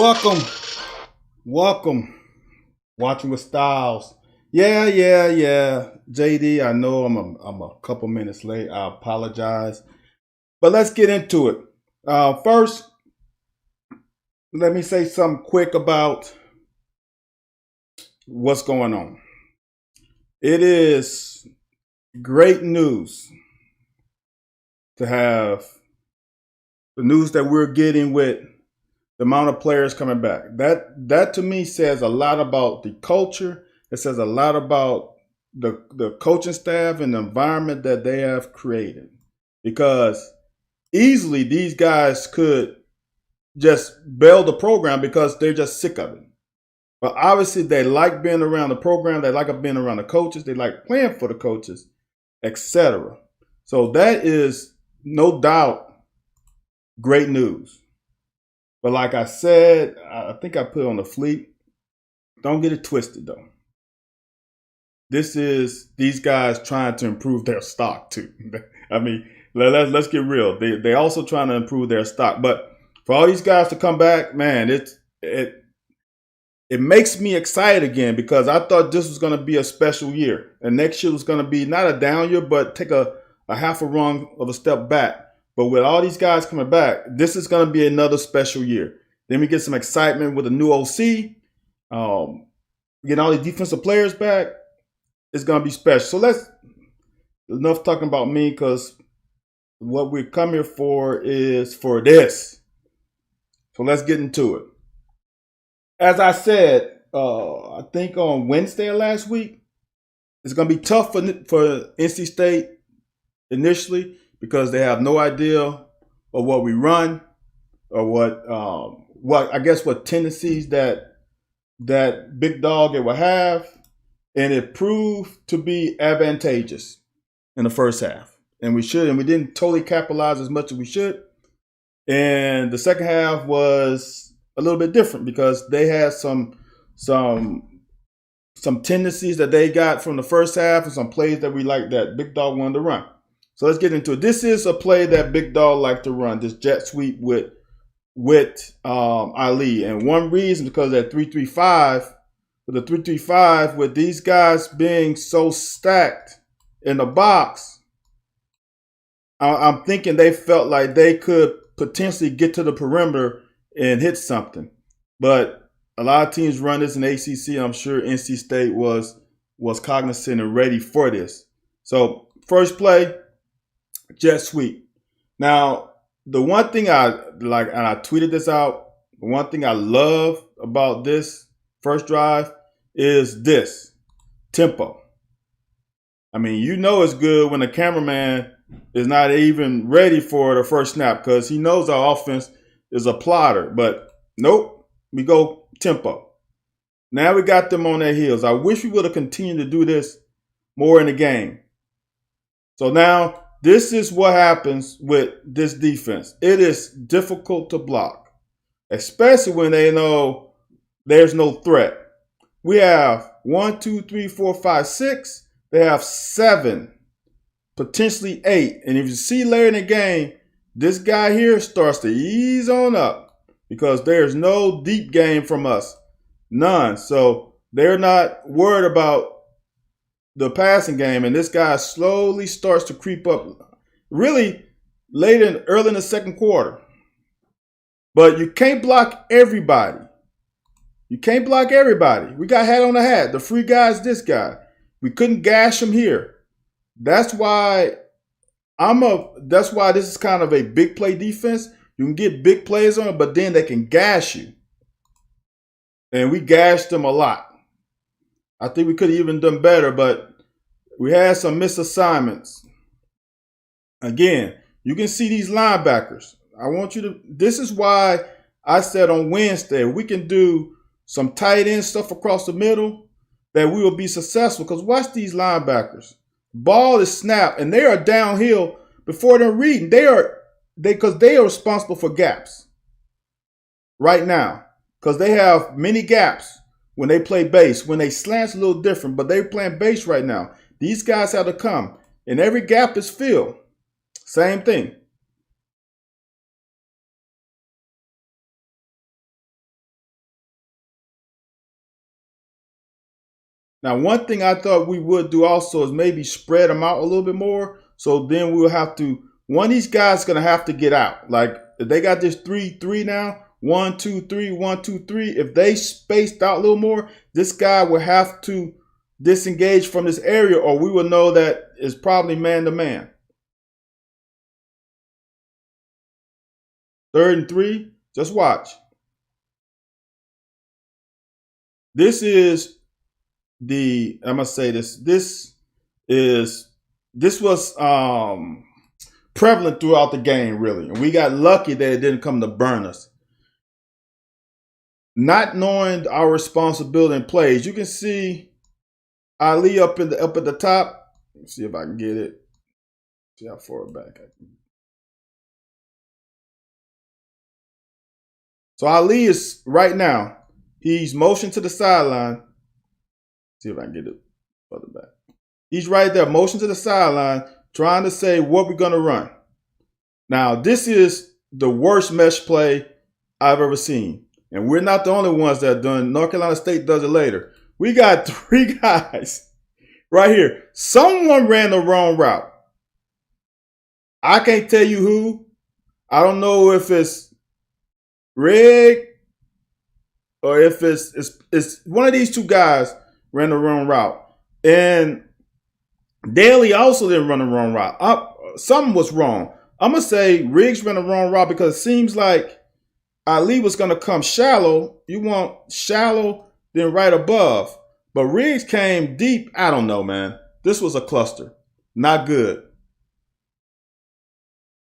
Welcome, welcome. Watching with Styles. Yeah. JD, I know I'm a couple minutes late. I apologize. But let's get into it. First, let me say something quick about what's going on. It is great news to have the news that we're getting with the amount of players coming back. That to me says a lot about the culture. It says a lot about the coaching staff and the environment that they have created. Because easily these guys could just bail the program because they're just sick of it. But obviously they like being around the program, they like being around the coaches, they like playing for the coaches, etc. So that is no doubt great news. But like I said, I think I put on the fleet. Don't get it twisted though. This is these guys trying to improve their stock too. I mean, let's get real. They also trying to improve their stock. But for all these guys to come back, man, it makes me excited again because I thought this was going to be a special year, and next year was going to be not a down year, but take a half a rung of a step back. But with all these guys coming back, this is going to be another special year. Then we get some excitement with a new OC. Getting all these defensive players back, it's going to be special. So enough talking about me because what we come here for is for this. So let's get into it. As I said, I think on Wednesday of last week, it's going to be tough for NC State initially because they have no idea of what we run or what tendencies that big dog it will have, and it proved to be advantageous in the first half, and we didn't totally capitalize as much as we should, and the second half was a little bit different because they had some tendencies that they got from the first half and some plays that we like that big dog wanted to run. So let's get into it. This is a play that Big Dog liked to run, this jet sweep with Ali. And one reason because that 3-3-5, with the 3-3-5, with these guys being so stacked in the box, I'm thinking they felt like they could potentially get to the perimeter and hit something. But a lot of teams run this in ACC. I'm sure NC State was cognizant and ready for this. So first play, jet sweep. Now, the one thing I like, and I tweeted this out, the one thing I love about this first drive is this tempo. I mean, you know it's good when the cameraman is not even ready for the first snap because he knows our offense is a plotter. But nope, we go tempo. Now we got them on their heels. I wish we would have continued to do this more in the game. So now, this is what happens with this defense. It is difficult to block, especially when they know there's no threat. We have 1, 2, 3, 4, 5, 6. They have 7, potentially 8. And if you see later in the game, this guy here starts to ease on up because there's no deep game from us. None. So they're not worried about the passing game, and this guy slowly starts to creep up really early in the second quarter. But you can't block everybody. We got hat on the hat. The free guy's this guy. We couldn't gash him here. That's why this is kind of a big play defense. You can get big plays on it, but then they can gash you. And we gashed them a lot. I think we could have even done better, but we had some misassignments. Again, you can see these linebackers. This is why I said on Wednesday, we can do some tight end stuff across the middle, that we will be successful. Because watch these linebackers. Ball is snapped, and they are downhill before they're reading. Because they are responsible for gaps right now. Because they have many gaps when they play base. When they slant's a little different, but they're playing base right now. These guys have to come, and every gap is filled. Same thing. Now, one thing I thought we would do also is maybe spread them out a little bit more. So then we'll have to, one of these guys is going to have to get out. Like if they got this 3-3 now, 1-2-3, 1-2-3. If they spaced out a little more, this guy will have to disengage from this area, or we will know that it's probably man to man. 3rd and 3, just watch. This is I'm gonna say this. This was prevalent throughout the game, really, and we got lucky that it didn't come to burn us. Not knowing our responsibility in plays, you can see Ali up at the top. Let's see if I can get it. See how far back I can. So Ali is right now. He's motioned to the sideline. See if I can get it further back. He's right there, motion to the sideline, trying to say what we're going to run. Now, this is the worst mesh play I've ever seen. And we're not the only ones that have done. North Carolina State does it later. We got 3 guys right here. Someone ran the wrong route. I can't tell you who. I don't know if it's Rig or if it's one of these 2 guys ran the wrong route. And Daly also didn't run the wrong route. Something was wrong. I'm going to say Riggs ran the wrong route because it seems like Ali was going to come shallow. You want shallow, then right above. But Riggs came deep. I don't know, man. This was a cluster. Not good.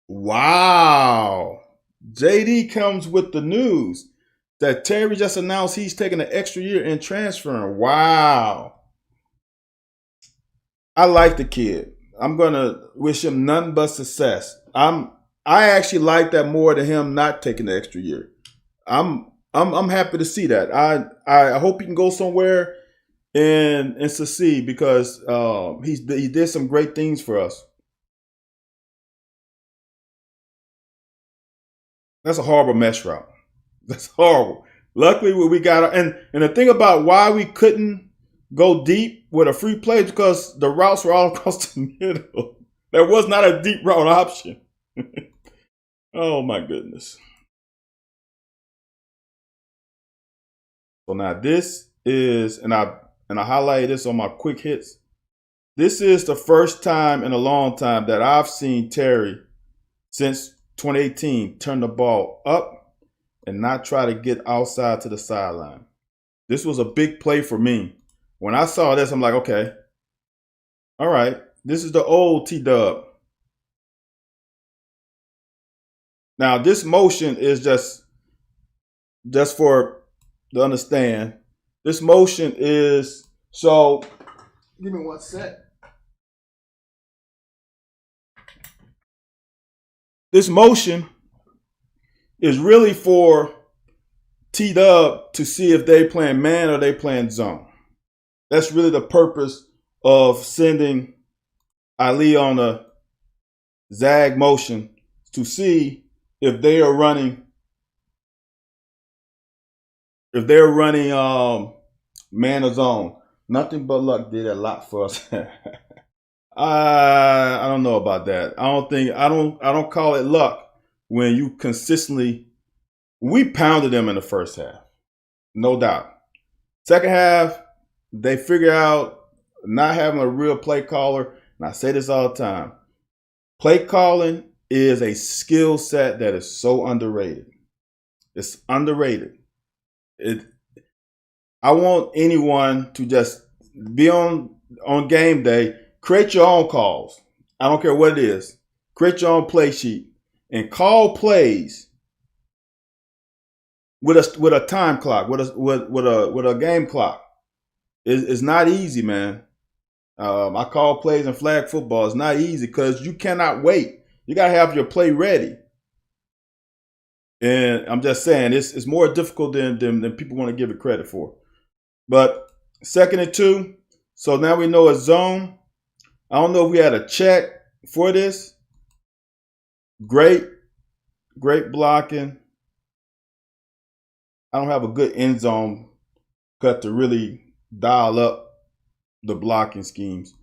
Wow. JD comes with the news that Terry just announced he's taking an extra year in transferring. Wow. I like the kid. I'm going to wish him nothing but success. I actually like that more than him not taking the extra year. I'm happy to see that. I hope he can go somewhere and succeed because he did some great things for us. That's a horrible mesh route. That's horrible. Luckily, we got and the thing about why we couldn't go deep with a free play is because the routes were all across the middle. There was not a deep route option. Oh my goodness. So now this is, and I highlighted this on my quick hits. This is the first time in a long time that I've seen Terry since 2018 turn the ball up and not try to get outside to the sideline. This was a big play for me. When I saw this, I'm like, okay, all right, this is the old T-Dub. Now, this motion is just for to understand. This motion is, so give me one sec. This motion is really for T-Dub to see if they playing man or they playing zone. That's really the purpose of sending Ali on a zag motion to see if they are running, man or zone. Nothing but luck did a lot for us. I don't know about that. I don't call it luck when you consistently. We pounded them in the first half, no doubt. Second half, they figure out not having a real play caller. And I say this all the time. Play calling is a skill set that is so underrated. It's underrated. I want anyone to just be on game day, create your own calls. I don't care what it is. Create your own play sheet and call plays with a time clock, with a game clock. It's not easy, man. I call plays in flag football. It's not easy because you cannot wait. You got to have your play ready. And I'm just saying, it's more difficult than people want to give it credit for. But 2nd and 2. So now we know it's zone. I don't know if we had a check for this. Great blocking. I don't have a good end zone cut to really dial up the blocking schemes.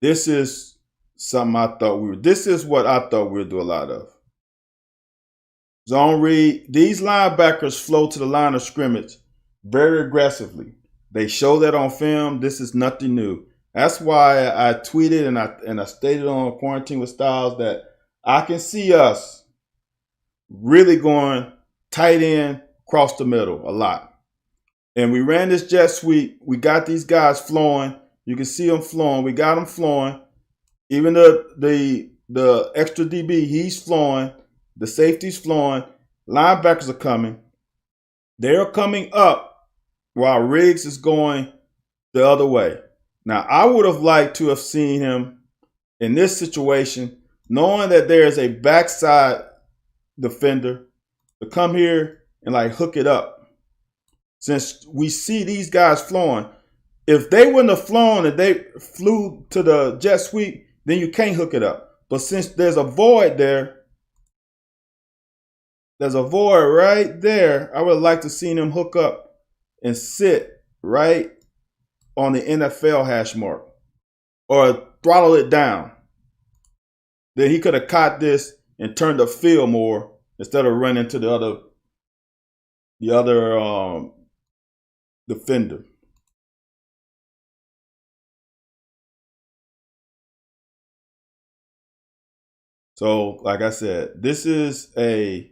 This is something I thought we were. This is what I thought we would do a lot of. Zone read. These linebackers flow to the line of scrimmage very aggressively. They show that on film. This is nothing new. That's why I tweeted and I stated on Quarantine with Styles that I can see us really going tight end across the middle a lot. And we ran this jet sweep. We got these guys flowing. You can see them flowing. We got them flowing. Even the extra DB, he's flowing. The safety's flowing. Linebackers are coming. They're coming up while Riggs is going the other way. Now, I would have liked to have seen him in this situation, knowing that there is a backside defender to come here and like hook it up. Since we see these guys flowing, if they wouldn't have flown and they flew to the jet sweep, then you can't hook it up. But since there's a void there, right there, I would like to see him hook up and sit right on the NFL hash mark or throttle it down. Then he could have caught this and turned the field more instead of running to the other defender. So, like I said, this is a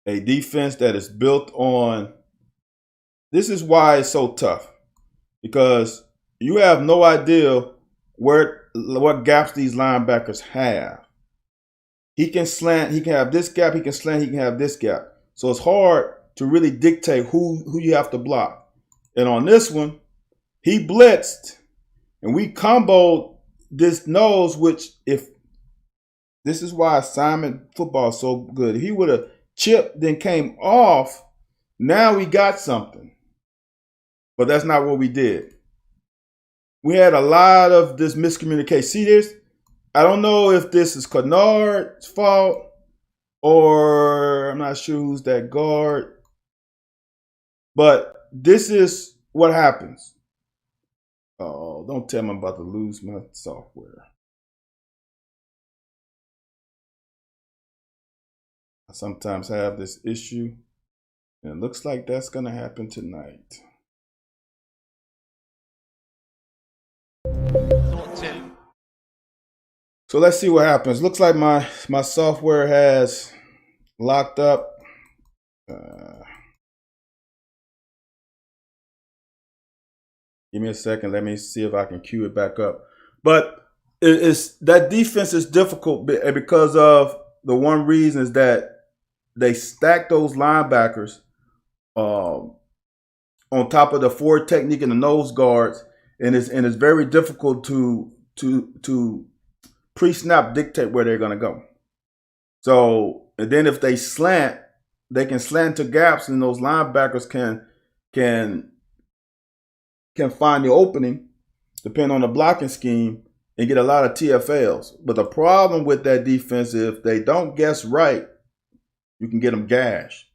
defense that is built on. This is why it's so tough, because you have no idea what gaps these linebackers have. He can slant, he can have this gap, he can slant, he can have this gap. So it's hard to really dictate who you have to block. And on this one, he blitzed and we comboed this nose, which if this is why assignment football is so good. If he would have chipped, then came off, now we got something. But that's not what we did. We had a lot of this miscommunication. See this? I don't know if this is Kennard's fault or I'm not sure who's that guard. But this is what happens. Oh, don't tell me I'm about to lose my software. I sometimes have this issue, and it looks like that's going to happen tonight. So let's see what happens. Looks like my software has locked up. Give me a second. Let me see if I can cue it back up. But it's that defense is difficult because of the one reason is that they stack those linebackers on top of the forward technique and the nose guards, and it's very difficult to pre-snap dictate where they're going to go. So, and then if they slant, they can slant to gaps, and those linebackers can find the opening, depending on the blocking scheme, and get a lot of TFLs. But the problem with that defense is if they don't guess right, you can get them gashed.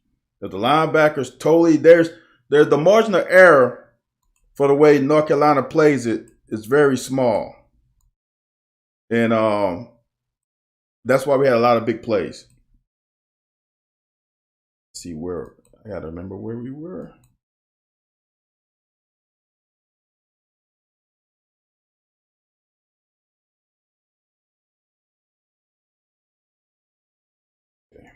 If the linebackers totally, there's the margin of error for the way North Carolina plays it is very small. And that's why we had a lot of big plays. Let's see where, I got to remember where we were. Okay.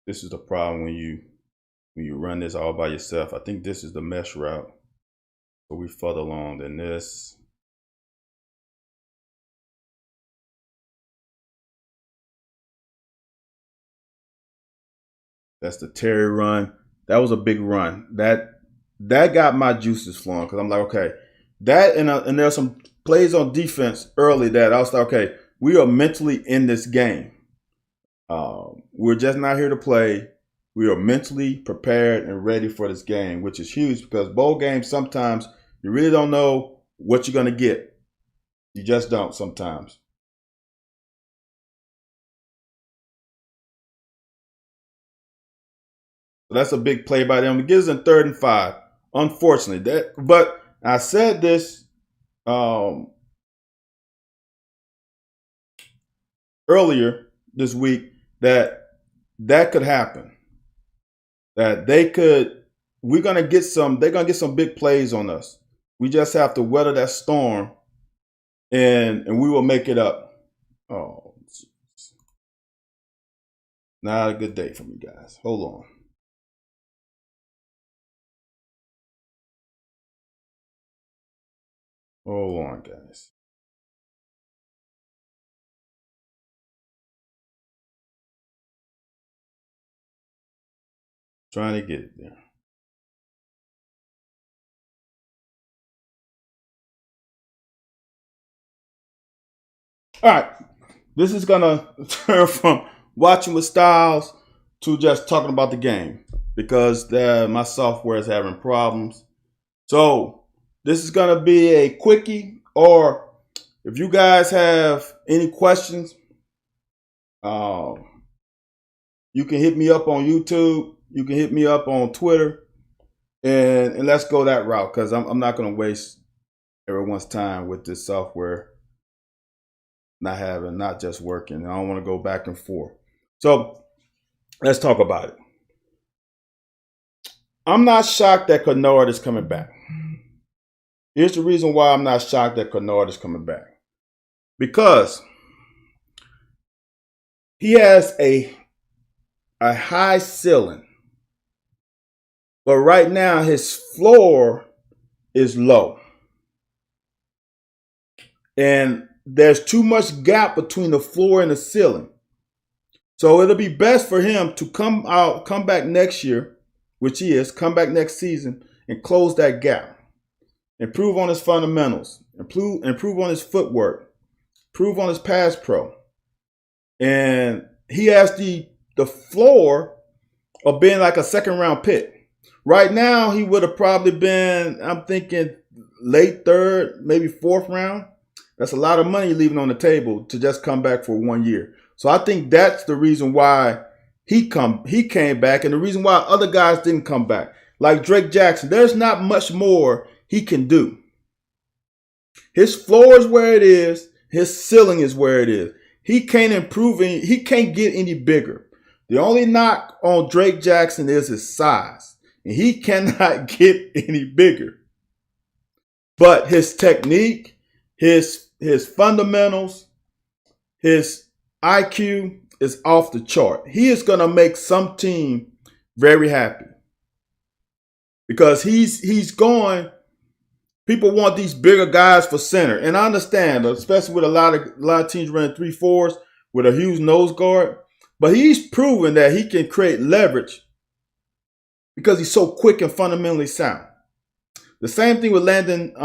This is the problem when you run this all by yourself. I think this is the mesh route. So we further along than this. That's the Terry run. That was a big run. That got my juices flowing because I'm like, okay, that and there's some plays on defense early that I was like, okay, we are mentally in this game. We're just not here to play. We are mentally prepared and ready for this game, which is huge because bowl games, sometimes you really don't know what you're going to get. You just don't sometimes. So that's a big play by them. It gives them 3rd and 5. Unfortunately, but I said this earlier this week that could happen. That we're gonna get some. They're gonna get some big plays on us. We just have to weather that storm, and we will make it up. Oh, not a good day for me, guys. Hold on. Hold on, guys. Trying to get it there. All right. This is gonna turn from watching with Styles to just talking about the game because my software is having problems. So this is gonna be a quickie, or if you guys have any questions, you can hit me up on YouTube. You can hit me up on Twitter, and let's go that route because I'm not gonna waste everyone's time with this software not just working. I don't want to go back and forth. So let's talk about it. I'm not shocked that Kennard is coming back. Here's the reason why I'm not shocked that Kennard is coming back. Because he has a high ceiling. But right now his floor is low. And there's too much gap between the floor and the ceiling. So it'll be best for him to come back next year, which he is, come back next season and close that gap. Improve on his fundamentals, improve on his footwork, improve on his pass pro. And he has the floor of being like a 2nd round pick. Right now, he would have probably been, I'm thinking, late 3rd, maybe 4th round. That's a lot of money leaving on the table to just come back for 1 year. So I think that's the reason why he came back, and the reason why other guys didn't come back. Like Drake Jackson, there's not much more he can do. His floor is where it is. His ceiling is where it is. He can't improve. He can't get any bigger. The only knock on Drake Jackson is his size, and he cannot get any bigger. But his technique, his fundamentals, his IQ is off the chart. He is going to make some team very happy because he's going. People want these bigger guys for center, and I understand, especially with a lot of teams running 3-4s with a huge nose guard. But he's proven that he can create leverage because he's so quick and fundamentally sound. The same thing with Landon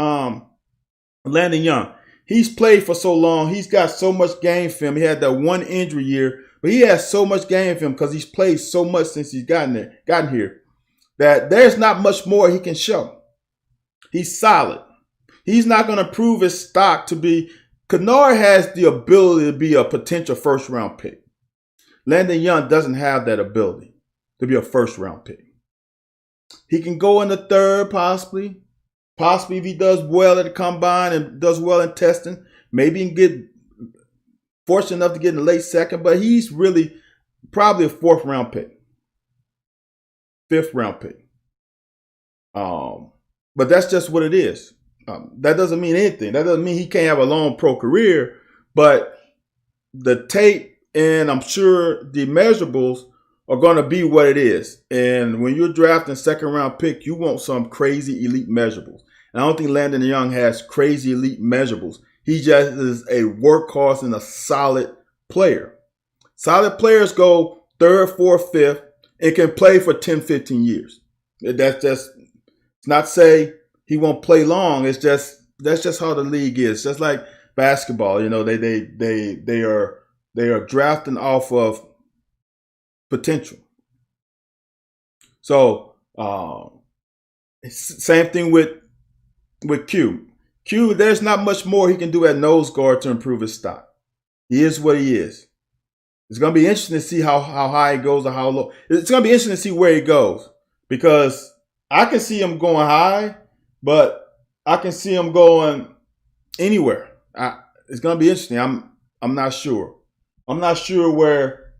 Young. He's played for so long. He's got so much game film. He had that 1 injury year, but he has so much game film because he's played so much since he's gotten here, that there's not much more he can show. He's solid. He's not going to prove his stock to be. Kennard has the ability to be a potential 1st round pick. Landon Young doesn't have that ability to be a 1st round pick. He can go in the 3rd, possibly. Possibly if he does well at the combine and does well in testing, maybe he can get fortunate enough to get in the late 2nd, but he's really probably a 4th round pick. 5th round pick. But that's just what it is. That doesn't mean anything. That doesn't mean he can't have a long pro career, but the tape and I'm sure the measurables are going to be what it is. And when you're drafting 2nd round pick, you want some crazy elite measurables. And I don't think Landon Young has crazy elite measurables. He just is a workhorse and a solid player. Solid players go 3rd, 4th, 5th, and can play for 10, 15 years. That's just, it's not to say he won't play long. It's just, that's just how the league is. Just like basketball, you know, they are drafting off of potential. So same thing with Q. Q, there's not much more he can do at nose guard to improve his stock. He is what he is. It's going to be interesting to see how high it goes or how low. It's going to be interesting to see where it goes because I can see him going high, but I can see him going anywhere. It's going to be interesting. I'm not sure. I'm not sure where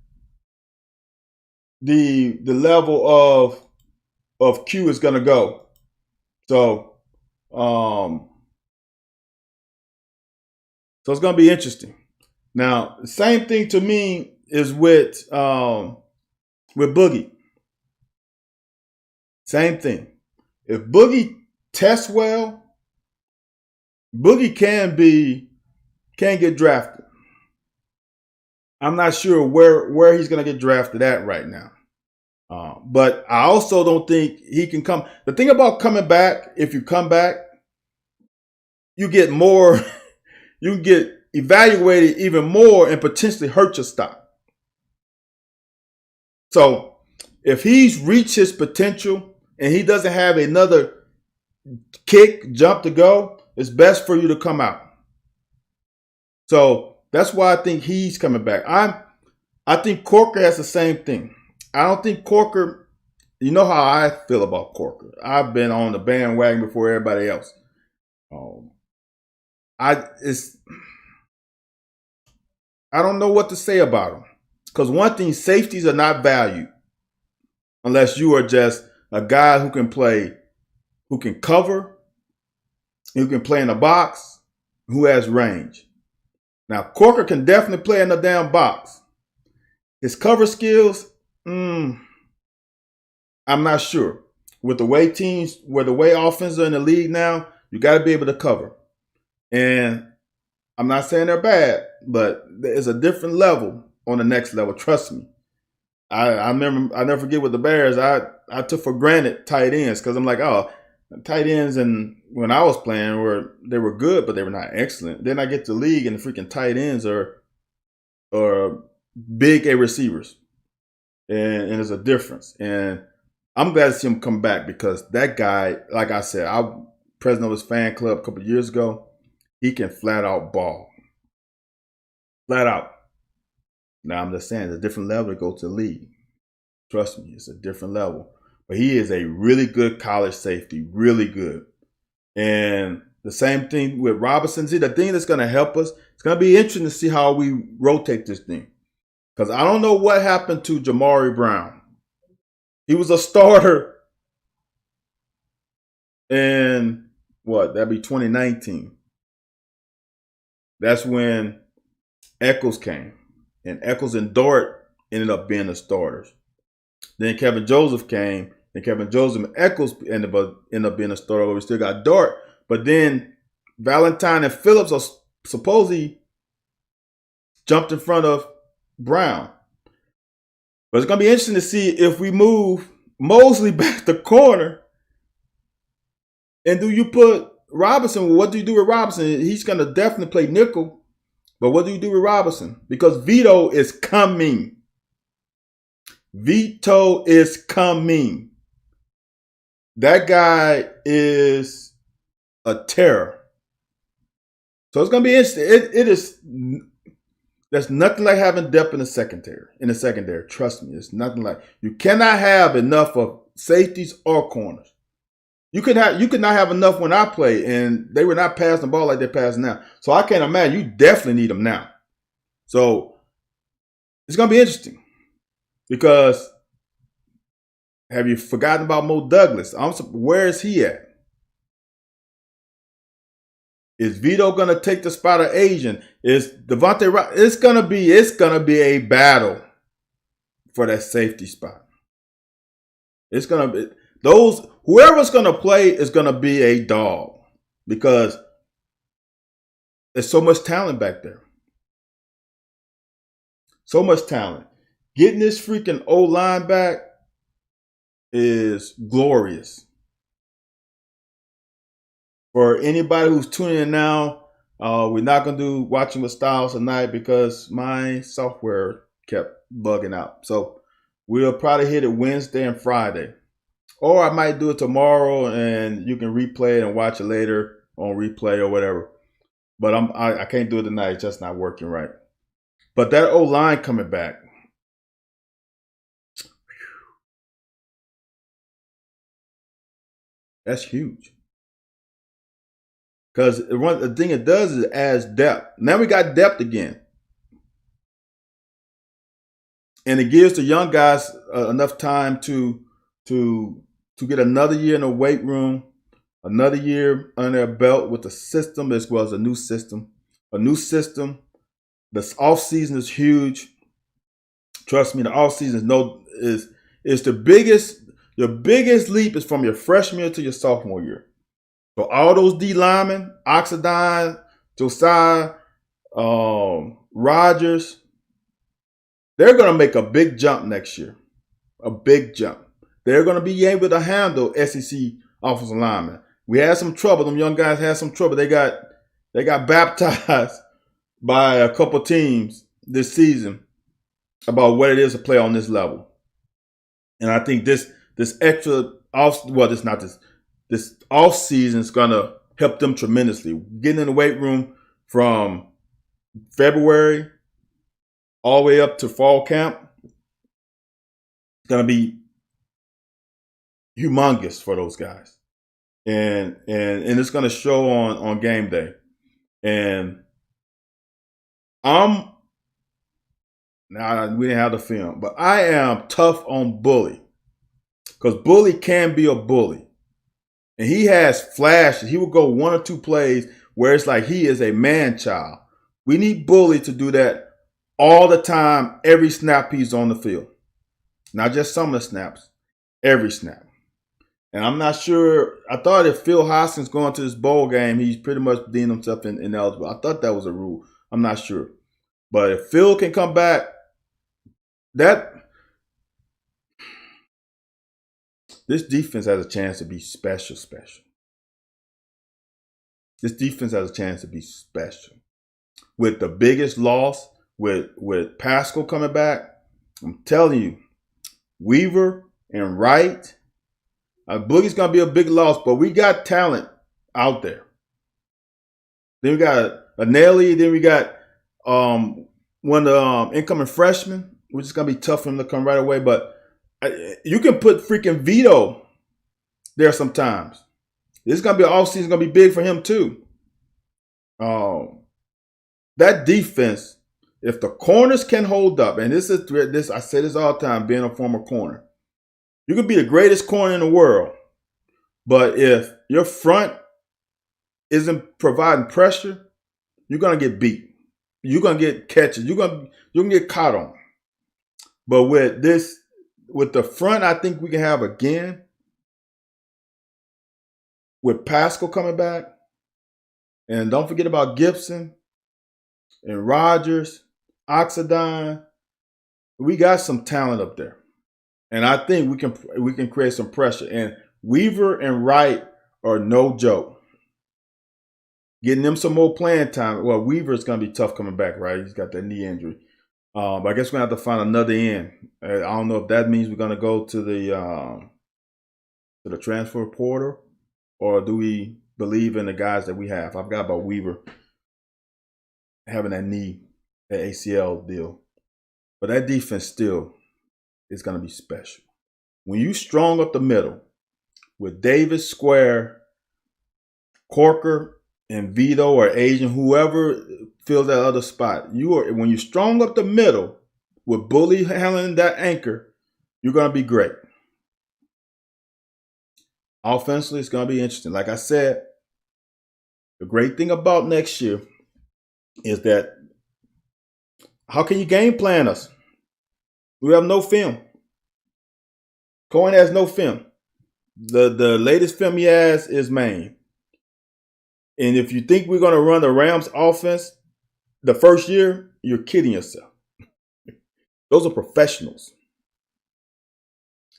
the level of Q is going to go. So so it's going to be interesting. Now, the same thing to me is with Boogie. Same thing. If Boogie tests well, Boogie can get drafted. I'm not sure where he's going to get drafted at right now. But I also don't think he can come. The thing about coming back, if you come back, you get more, you can get evaluated even more and potentially hurt your stock. So if he's reached his potential and he doesn't have another jump to go, it's best for you to come out. So that's why I think he's coming back. I think Corker has the same thing. I don't think Corker, you know how I feel about Corker. I've been on the bandwagon before everybody else. I don't know what to say about him. Because one thing, safeties are not valued unless you are just a guy who can play, who can cover, who can play in the box, who has range. Now, Corker can definitely play in the damn box. His cover skills, I'm not sure. With the way offenses are in the league now, you got to be able to cover. And I'm not saying they're bad, but there's a different level on the next level. Trust me. I never forget with the Bears, I took for granted tight ends because I'm like, oh, tight ends, and when I was playing, they were good, but they were not excellent. Then I get to the league, and the freaking tight ends are big A receivers, and there's a difference. And I'm glad to see him come back because that guy, like I said, I was president of his fan club a couple of years ago. He can flat out ball, flat out. Now I'm just saying, it's a different level to go to the league. Trust me, it's a different level. But he is a really good college safety, really good. And the same thing with Robinson. See, the thing that's going to help us, it's going to be interesting to see how we rotate this thing. Because I don't know what happened to Jamari Brown. He was a starter in, that'd be 2019. That's when Eccles came. And Eccles and Dort ended up being the starters. Then Kevin Joseph came. And Kevin Joseph and Eccles ended up being a starter. We still got Dort. But then Valentine and Phillips are supposedly jumped in front of Brown. But it's going to be interesting to see if we move Mosley back to corner. And do you put Robinson? Well, what do you do with Robinson? He's going to definitely play nickel. But what do you do with Robinson? Because Vito is coming. Vito is coming. That guy is a terror. So it's going to be interesting. There's nothing like having depth in the secondary. Trust me, it's nothing like. You cannot have enough of safeties or corners. You could not have enough when I play, and they were not passing the ball like they're passing now. So I can't imagine. You definitely need them now. So it's going to be interesting because have you forgotten about Mo Douglas? Where is he at? Is Vito going to take the spot of Asian? Is Devontae? It's gonna be a battle for that safety spot. It's gonna be whoever's gonna play is gonna be a dog because there's so much talent back there. So much talent. Getting this freaking O-line back is glorious. For anybody who's tuning in now, we're not going to do Watching with Styles tonight because my software kept bugging out. So we'll probably hit it Wednesday and Friday. Or I might do it tomorrow and you can replay it and watch it later on replay or whatever. But I can't do it tonight. It's just not working right. But that O-line coming back, that's huge. Because the thing it does is it adds depth. Now we got depth again. And it gives the young guys enough time to get another year in the weight room, another year under their belt with the system as well as a new system. A new system. The off season is huge. Trust me, the off season is the biggest. Your biggest leap is from your freshman year to your sophomore year. So all those D linemen, Oxidine, Josiah, Rogers, they're going to make a big jump next year. A big jump. They're going to be able to handle SEC offensive linemen. We had some trouble. Them young guys had some trouble. They got baptized by a couple teams this season about what it is to play on this level. And I think this extra this off season is going to help them tremendously. Getting in the weight room from February all the way up to fall camp is going to be humongous for those guys. And it's going to show on game day. And we didn't have the film, but I am tough on Bully because Bully can be a bully. And he has flashes. He will go one or two plays where it's like he is a man-child. We need Bully to do that all the time, every snap he's on the field. Not just some of the snaps, every snap. And I'm not sure. I thought if Phil Hoskins going to this bowl game, he's pretty much deemed himself ineligible. I thought that was a rule. I'm not sure. But if Phil can come back, this defense has a chance to be special. This defense has a chance to be special. With the biggest loss, with Pascal coming back, I'm telling you, Weaver and Wright, Boogie's going to be a big loss, but we got talent out there. Then we got Anelli. Then we got one of the incoming freshmen, which is going to be tough for him to come right away. But you can put freaking Vito there sometimes. This is going to be an offseason, going to be big for him too. That defense, if the corners can hold up, and this I say this all the time, being a former corner, you can be the greatest corner in the world, but if your front isn't providing pressure, you're gonna get beat. You're gonna get catches. You're gonna get caught on. But with the front, I think we can have again with Pascal coming back, and don't forget about Gibson and Rogers, Oxidine. We got some talent up there. And I think we can create some pressure. And Weaver and Wright are no joke. Getting them some more playing time. Well, Weaver's going to be tough coming back, right? He's got that knee injury. But I guess we're going to have to find another end. I don't know if that means we're going to go to the transfer portal, or do we believe in the guys that we have? I forgot about Weaver having that knee, that ACL deal. But that defense still is going to be special. When you strong up the middle with Davis, Square, Corker, and Vito or Asian, whoever fills that other spot, when you strong up the middle with Bully handling that anchor, you're going to be great. Offensively, it's going to be interesting. Like I said, the great thing about next year is that how can you game plan us? We have no film. Cohen has no film. The latest film he has is Maine. And if you think we're going to run the Rams offense the first year, you're kidding yourself. Those are professionals.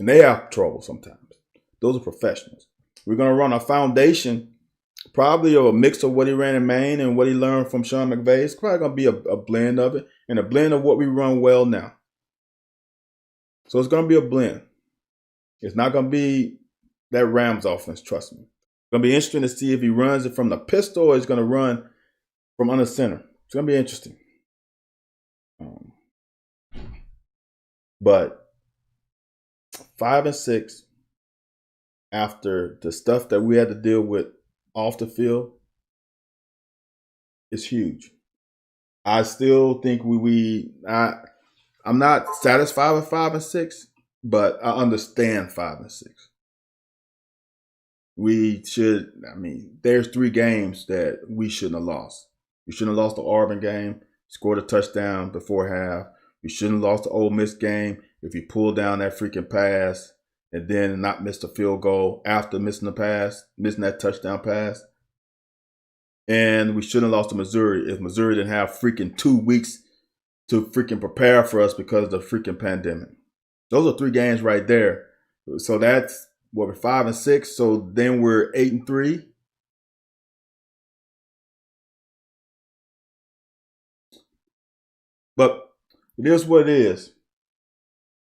And they have trouble sometimes. Those are professionals. We're going to run a foundation, probably a mix of what he ran in Maine and what he learned from Sean McVay. It's probably going to be a blend of it and a blend of what we run well now. So it's going to be a blend. It's not going to be that Rams offense, trust me. It's going to be interesting to see if he runs it from the pistol or he's going to run from under center. It's going to be interesting. But 5-6 after the stuff that we had to deal with off the field is huge. I still think I'm not satisfied with 5-6, but I understand 5-6. We should. I mean, there's 3 games that we shouldn't have lost. We shouldn't have lost the Auburn game. Scored a touchdown before half. We shouldn't have lost the Ole Miss game if we pulled down that freaking pass and then not missed a field goal after missing the pass, missing that touchdown pass. And we shouldn't have lost to Missouri if Missouri didn't have freaking 2 weeks to freaking prepare for us because of the freaking pandemic. Those are 3 games right there. So that's what, we're 5-6. So then we're 8-3. But it is what it is.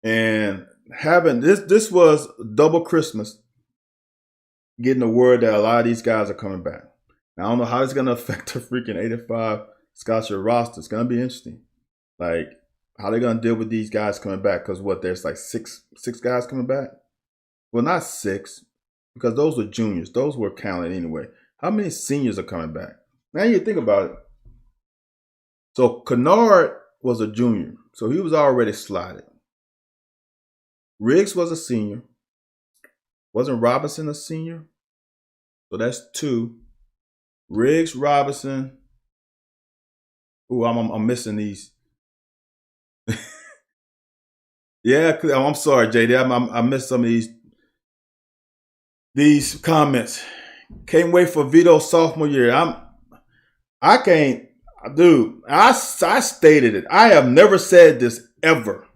And having this was double Christmas, getting the word that a lot of these guys are coming back. Now, I don't know how it's going to affect the freaking 85 scholarship roster. It's going to be interesting. Like, how they going to deal with these guys coming back? Because there's like six guys coming back? Well, not 6, because those were juniors. Those were counted anyway. How many seniors are coming back? Now you think about it. So Kennard was a junior, so he was already slotted. Riggs was a senior. Wasn't Robinson a senior? So that's 2. Riggs, Robinson. Ooh, I'm missing these. Yeah, I'm sorry, JD. I missed some of these comments. Can't wait for Vito's sophomore year. I can't, dude. I stated it. I have never said this ever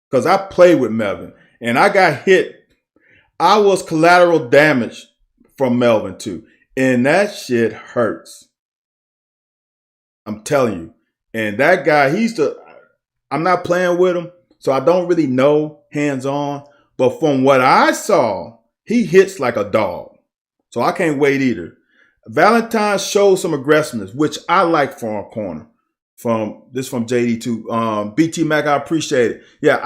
because I played with Melvin and I got hit. I was collateral damage from Melvin too, and that shit hurts. I'm telling you. And that guy, I'm not playing with him, so I don't really know hands on. But from what I saw, he hits like a dog. So I can't wait either. Valentine showed some aggressiveness, which I like for a corner. From JD too. BT Mac, I appreciate it. Yeah,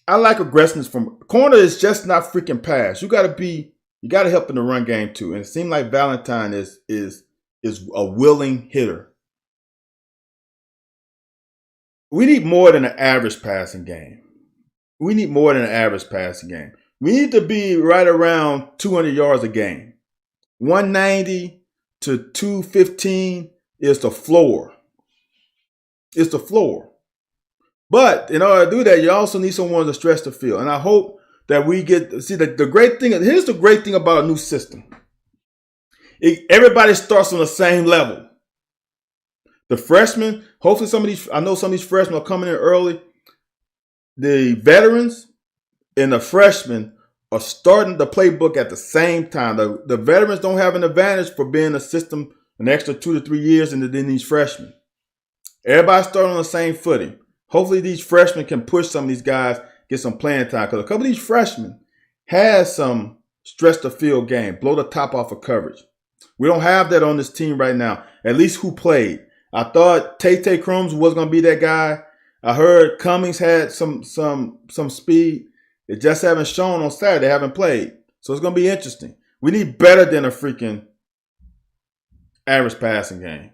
I like aggressiveness from corner. Is just not freaking pass. You gotta help in the run game too. And it seemed like Valentine is a willing hitter. We need more than an average passing game. We need more than an average passing game. We need to be right around 200 yards a game. 190 to 215 is the floor. It's the floor. But in order to do that, you also need someone to stretch the field. And I hope that we see the great thing. Here's the great thing about a new system. Everybody starts on the same level. The freshmen, hopefully I know some of these freshmen are coming in early. The veterans and the freshmen are starting the playbook at the same time. The veterans don't have an advantage for being in a system an extra 2 to 3 years than these freshmen. Everybody's starting on the same footing. Hopefully these freshmen can push some of these guys, get some playing time. Because a couple of these freshmen has some stretch the field game, blow the top off of coverage. We don't have that on this team right now, at least who played. I thought Tay Crooms was going to be that guy. I heard Cummings had some speed. They just haven't shown on Saturday. They haven't played. So it's going to be interesting. We need better than a freaking average passing game.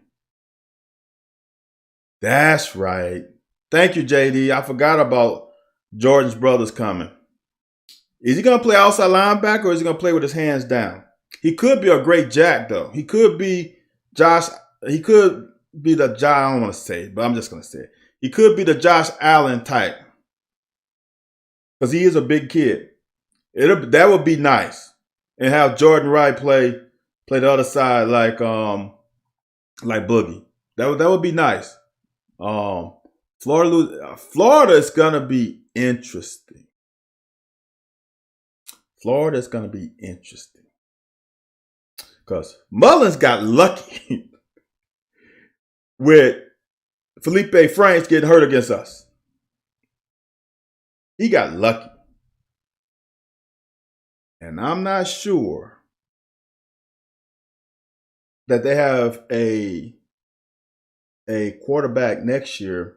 That's right. Thank you, JD. I forgot about Jordan's brothers coming. Is he going to play outside linebacker or is he going to play with his hands down? He could be a great jack, though. He could be Josh. He could be the Josh. I don't want to say it, but I'm just going to say it. He could be the Josh Allen type because he is a big kid. That would be nice, and have Jordan Wright play the other side like Boogie. That would be nice. Florida is gonna be interesting. Florida is gonna be interesting because Mullins got lucky with Felipe Franks getting hurt against us. He got lucky. And I'm not sure that they have a quarterback next year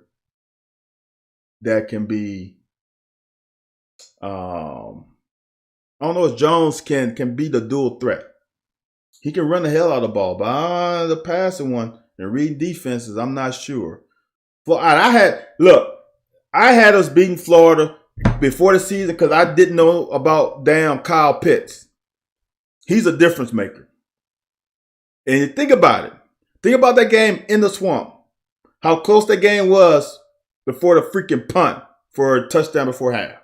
that can be. I don't know if Jones can be the dual threat. He can run the hell out of the ball, but the passing one and reading defenses, I'm not sure. I had us beating Florida before the season because I didn't know about damn Kyle Pitts. He's a difference maker. And you think about it. Think about that game in the swamp. How close that game was before the freaking punt for a touchdown before half.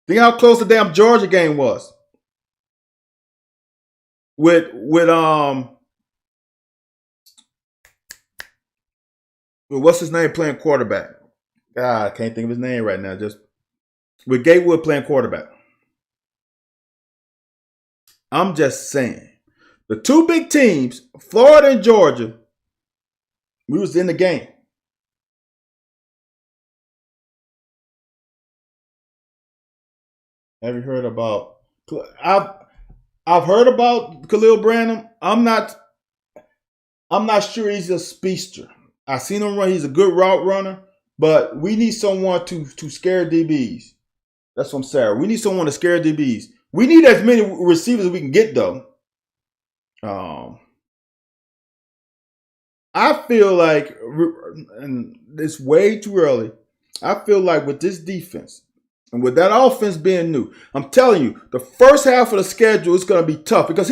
Think how close the damn Georgia game was. With what's his name playing quarterback? I can't think of his name right now. Just with Gatewood playing quarterback. I'm just saying. The two big teams, Florida and Georgia, we was in the game. Have you heard about? I've heard about Khalil Branham. I'm not sure he's a speedster. I seen him run. He's a good route runner, but we need someone to scare DBs. That's what I'm saying. We need someone to scare DBs. We need as many receivers as we can get, though. I feel like, and it's way too early. I feel like with this defense and with that offense being new, I'm telling you, the first half of the schedule is going to be tough because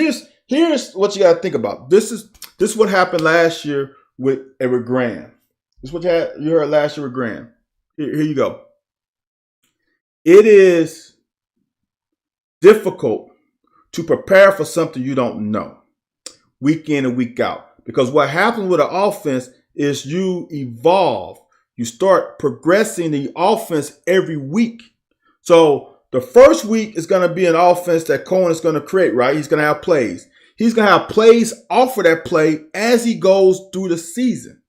here's what you got to think about. This is what happened last year with Graham. This is what you heard last year with Graham. Here you go. It is difficult to prepare for something you don't know week in and week out. Because what happens with an offense is you evolve. You start progressing the offense every week. So the first week is going to be an offense that Cohen is going to create, right? He's going to have plays. He's going to have plays off of that play as he goes through the season.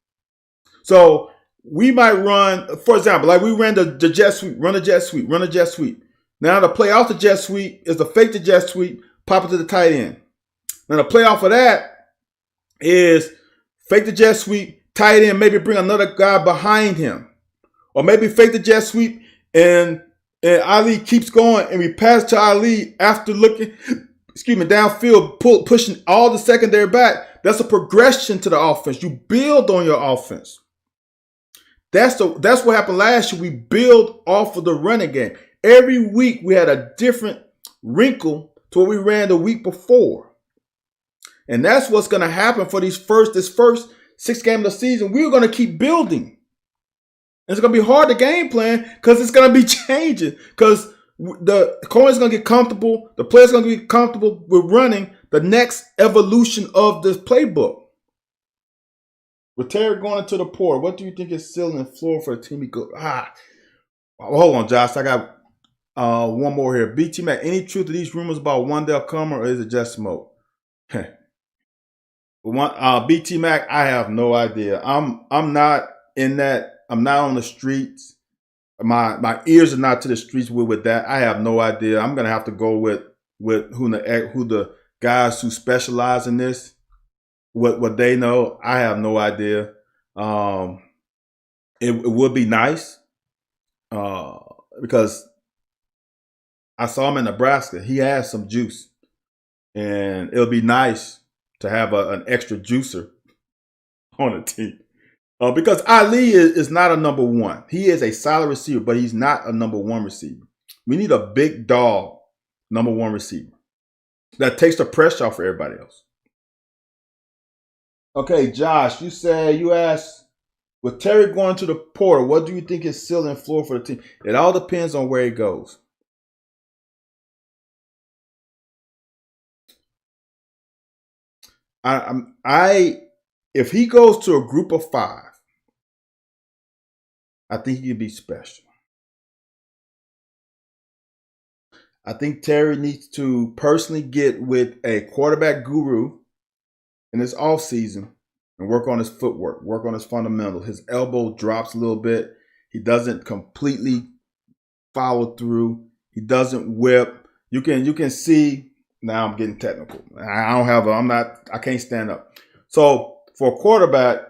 So we might run, for example, like we ran the jet sweep, run a jet sweep, run a jet sweep. Now the play off the jet sweep is the fake the jet sweep, pop it to the tight end. Now the play off of that is fake the jet sweep, tight end, maybe bring another guy behind him. Or maybe fake the jet sweep and Ali keeps going and we pass to Ali after looking, downfield, pushing all the secondary back. That's a progression to the offense. You build on your offense. That's what happened last year. We build off of the running game. Every week we had a different wrinkle to what we ran the week before. And that's what's going to happen for this first 6 games of the season. We're going to keep building. It's going to be hard to game plan because it's going to be changing. Because the Cohen's going to get comfortable. The player's going to get comfortable with running the next evolution of this playbook. With Terry going into the portal, what do you think is ceiling and floor for the team? Hold on, Josh. I got one more here. BT Mac, any truth to these rumors about Wandale Comer, or is it just smoke? BT Mac, I have no idea. I'm not in that. I'm not on the streets. My ears are not to the streets with that. I have no idea. I'm gonna have to go with who the guys who specialize in this, what they know. I have no idea. It would be nice because I saw him in Nebraska. He has some juice, and it'll be nice to have an extra juicer on the team. Because Ali is not a number one. He is a solid receiver, but he's not a number one receiver. We need a big dog number one receiver that takes the pressure off for everybody else. Okay, Josh, you asked, with Terry going to the portal, what do you think is ceiling floor for the team? It all depends on where he goes. If he goes to a group of 5, I think he could be special. I think Terry needs to personally get with a quarterback guru in this offseason and work on his footwork, work on his fundamentals. His elbow drops a little bit. He doesn't completely follow through. He doesn't whip. You can see. Now I'm getting technical. I can't stand up. So for a quarterback,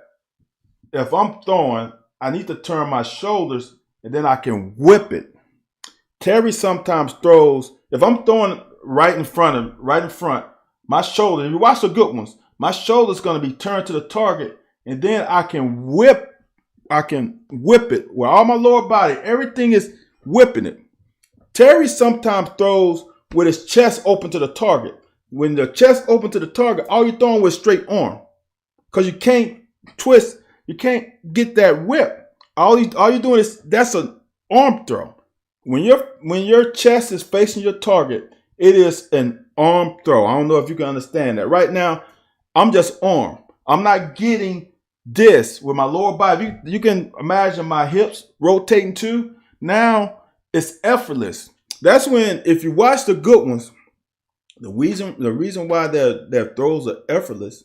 if I'm throwing, I need to turn my shoulders and then I can whip it. Terry sometimes throws, if I'm throwing right in front, my shoulder, if you watch the good ones, my shoulder's going to be turned to the target, and then I can whip it where all my lower body, everything is whipping it. Terry sometimes throws with his chest open to the target. When the chest open to the target, all you're throwing with straight arm. Because you can't twist, you can't get that whip. All you're doing is, that's an arm throw. When your chest is facing your target, it is an arm throw. I don't know if you can understand that. Right now, I'm just arm. I'm not getting this with my lower body. You can imagine my hips rotating too. Now it's effortless. That's when, if you watch the good ones, the reason why their throws are effortless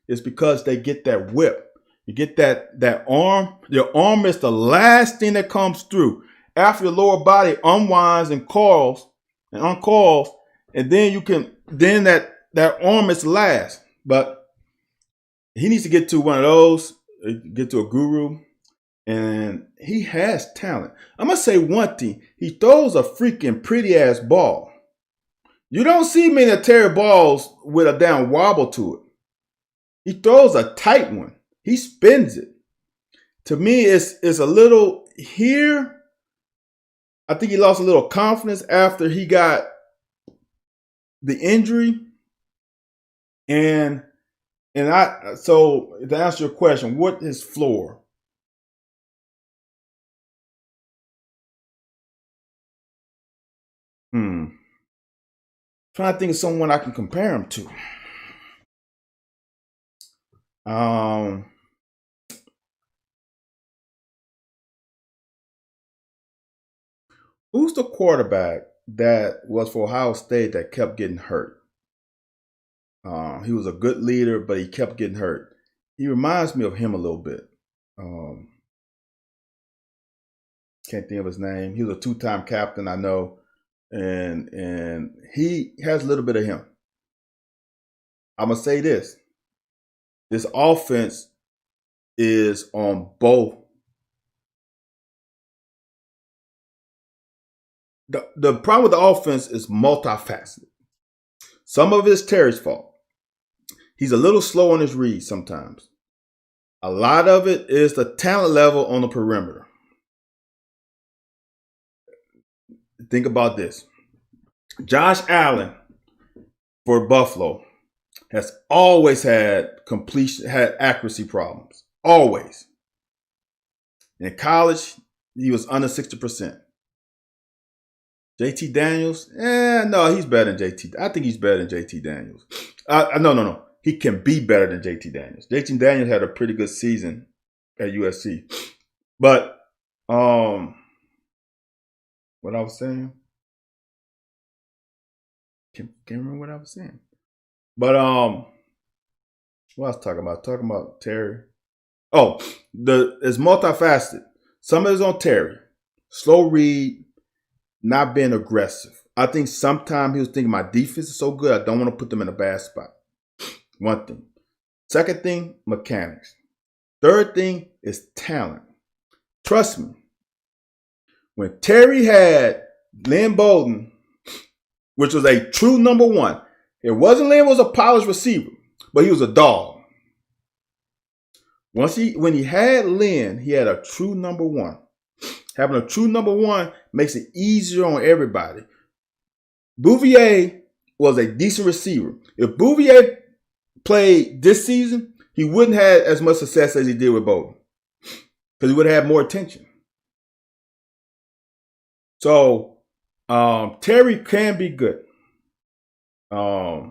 is because they get that whip. You get that arm. Your arm is the last thing that comes through. After your lower body unwinds and uncoils, and then that arm is last. But he needs to get to one of those, get to a guru, and he has talent. I'm gonna say one thing: he throws a freaking pretty ass ball. You don't see many Terry balls with a down wobble to it. He throws a tight one. He spins it. To me, it's a little here. I think he lost a little confidence after he got the injury. And so to answer your question, what is floor? Trying to think of someone I can compare him to. Who's the quarterback that was for Ohio State that kept getting hurt? He was a good leader, but he kept getting hurt. He reminds me of him a little bit. Can't think of his name. He was a two-time captain, I know, and he has a little bit of him. I'm gonna say this: this offense is on both. The problem with the offense is multifaceted. Some of it is Terry's fault. He's a little slow on his reads sometimes. A lot of it is the talent level on the perimeter. Think about this. Josh Allen for Buffalo has always had accuracy problems. Always. In college, he was under 60%. JT Daniels, no, he's better than JT. I think he's better than JT Daniels. No. He can be better than JT Daniels. JT Daniels had a pretty good season at USC. But what I was saying? Can't remember what I was saying. But what I was talking about? Talking about Terry. Oh, it's multifaceted. Some of it's on Terry. Slow read, not being aggressive. I think sometimes he was thinking my defense is so good, I don't want to put them in a bad spot. One thing. Second thing, mechanics. Third thing is talent. Trust me. When Terry had Lynn Bowden, which was a true number one, it wasn't Lynn was a polished receiver, but he was a dog. When he had Lynn, he had a true number one. Having a true number one makes it easier on everybody. Bouvier was a decent receiver. If Bouvier played this season, he wouldn't have as much success as he did with Bowden because he would have had more attention. So Terry can be good. I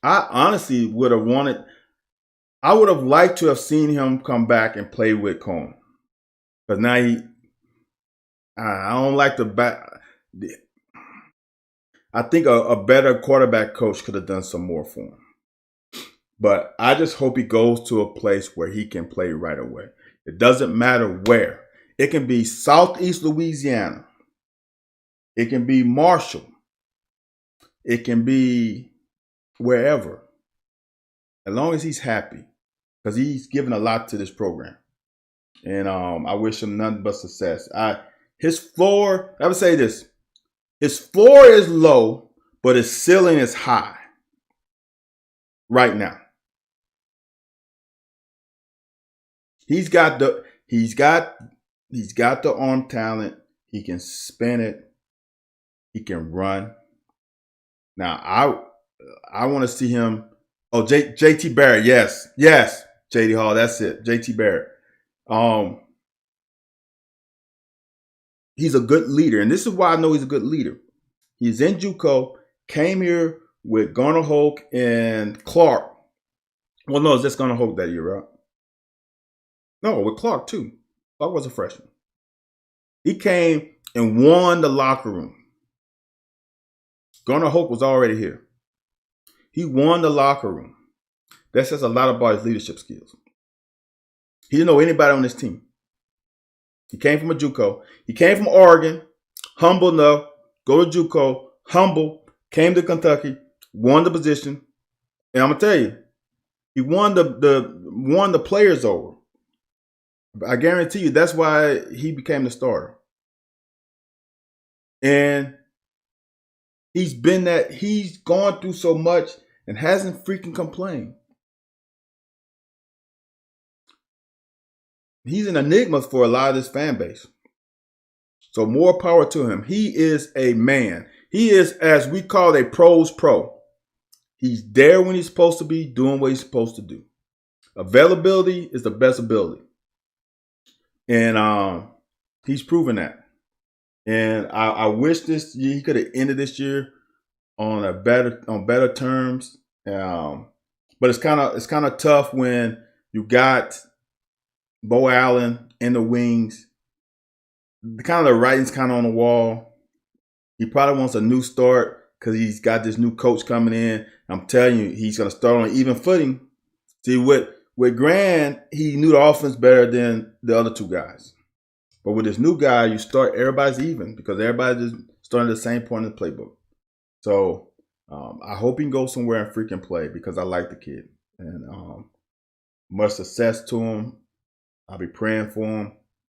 honestly would have I would have liked to have seen him come back and play with Cohen. Because now I don't like the back. I think a better quarterback coach could have done some more for him. But I just hope he goes to a place where he can play right away. It doesn't matter where. It can be Southeast Louisiana. It can be Marshall. It can be wherever. As long as he's happy. Because he's given a lot to this program. And I wish him nothing but success. His floor, I would say this: his floor is low, but his ceiling is high right now. He's got the arm talent. He can spin it. He can run. Now I want to see him. Oh, JT Barrett, yes, JD Hall, that's it, JT Barrett. Um, he's a good leader, and this is why I know he's a good leader. He's in JUCO, came here with Garner Hoke and Clark. Well, no, it's just Garner Hoke that year, right? No, with Clark too. Clark was a freshman. He came and won the locker room. Garner Hoke was already here. He won the locker room. That says a lot about his leadership skills. He didn't know anybody on this team. He came from a JUCO. He came from Oregon, humble enough, go to JUCO, humble, came to Kentucky, won the position, and I'm gonna tell you, he won the players over. I guarantee you, that's why he became the starter. And he's gone through so much and hasn't freaking complained. He's an enigma for a lot of this fan base. So more power to him. He is a man. He is, as we call, a pro's pro. He's there when he's supposed to be, doing what he's supposed to do. Availability is the best ability. And he's proven that. And I wish this year he could have ended this year on better terms. But it's kind of tough when you got Bo Allen in the wings. The writing's kind of on the wall. He probably wants a new start because he's got this new coach coming in. I'm telling you, he's going to start on even footing. See, with Grand, he knew the offense better than the other two guys. But with this new guy, you start, everybody's even because everybody's just starting at the same point in the playbook. So I hope he can go somewhere and freaking play because I like the kid. And much success to him. I'll be praying for him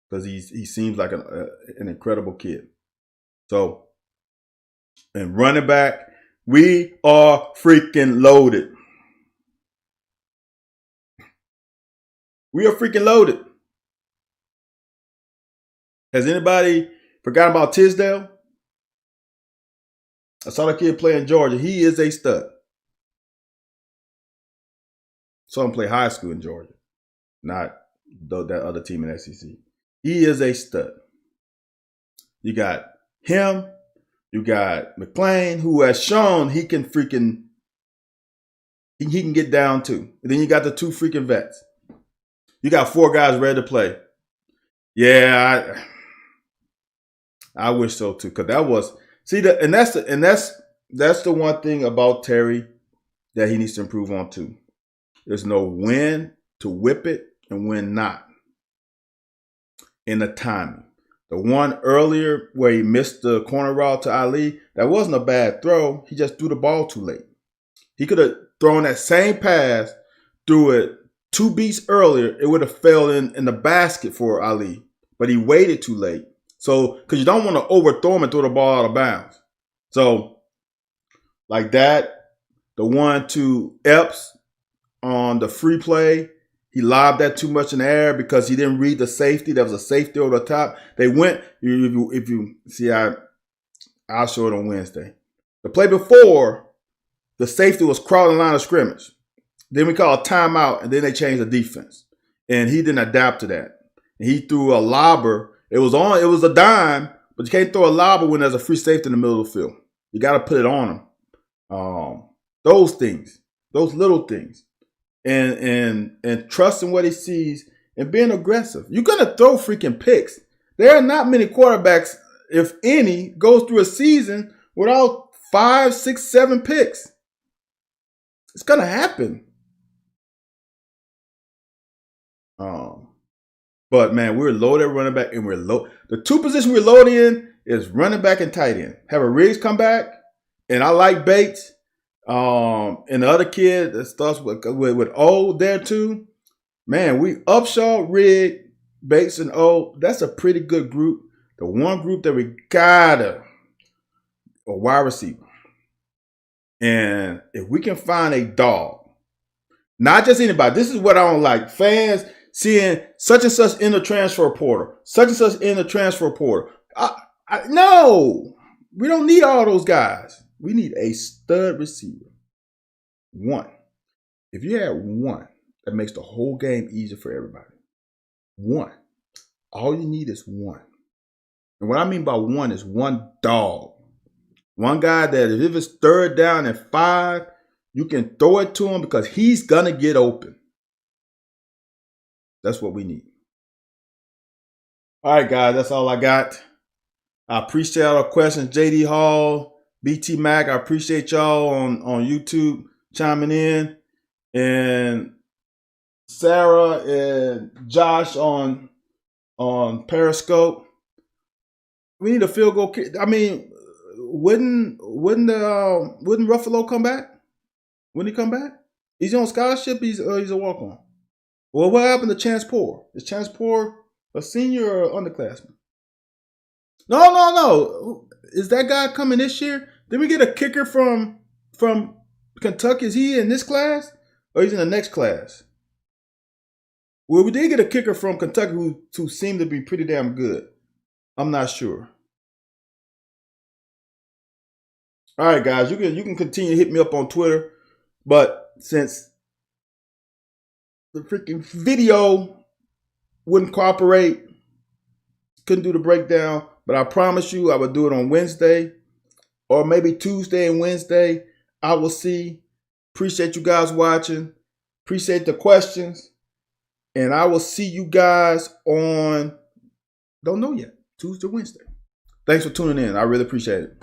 because he seems like an incredible kid. So, and running back, we are freaking loaded. We are freaking loaded. Has anybody forgotten about Tisdale? I saw the kid play in Georgia. He is a stud. Saw him play high school in Georgia, not that other team in SEC. He is a stud. You got him. You got McClain, who has shown he can get down too. And then you got the two freaking vets. You got 4 guys ready to play. Yeah, I wish so too, because that was that's the one thing about Terry that he needs to improve on too. There's no when to whip it and when not. In the timing. The one earlier where he missed the corner route to Ali, that wasn't a bad throw. He just threw the ball too late. He could have thrown that same pass, threw it 2 beats earlier, it would have fell in the basket for Ali. But he waited too late. So, because you don't want to overthrow him and throw the ball out of bounds. So, like that, the one to Epps on the free play, he lobbed that too much in the air because he didn't read the safety. There was a safety over the top. They went, if you see, I'll show it on Wednesday. The play before, the safety was crawling line of scrimmage. Then we call a timeout, and then they changed the defense. And he didn't adapt to that. And he threw a lobber. It was a dime, but you can't throw a lobber when there's a free safety in the middle of the field. You got to put it on him. Those things, those little things. And trusting what he sees and being aggressive. You're going to throw freaking picks. There are not many quarterbacks, if any, goes through a season without 5, 6, 7 picks. It's going to happen. But, man, we're loaded at running back, and we're low. The 2 positions we're loaded in is running back and tight end. Have a Riggs come back, and I like Bates. And the other kid that starts with O there too. Man, we Upshaw, Riggs, Bates and O, that's a pretty good group. The one group that we gotta a wide receiver. And if we can find a dog, not just anybody, this is what I don't like. Fans seeing such and such in the transfer portal, such and such in the transfer portal. No, we don't need all those guys. We need a stud receiver. One. If you have one, that makes the whole game easier for everybody. One. All you need is one. And what I mean by one is one dog. One guy that if it's third down and 5, you can throw it to him because he's going to get open. That's what we need. All right, guys, that's all I got. I appreciate all the questions. JD Hall, BT Mac, I appreciate y'all on YouTube chiming in. And Sarah and Josh on Periscope. We need a field goal kick. I mean, wouldn't Ruffalo come back? Wouldn't he come back? He's on scholarship. He's a walk on. Well, what happened to Chance Poore? Is Chance Poore a senior or underclassman? No. Is that guy coming this year? Did we get a kicker from Kentucky? Is he in this class or he's in the next class? Well, we did get a kicker from Kentucky who seemed to be pretty damn good. I'm not sure. All right, guys, you can continue to hit me up on Twitter, but since the freaking video wouldn't cooperate, couldn't do the breakdown, but I promise you I will do it on Wednesday or maybe Tuesday and Wednesday. I will see. Appreciate you guys watching. Appreciate the questions. And I will see you guys on, don't know yet, Tuesday, Wednesday. Thanks for tuning in. I really appreciate it.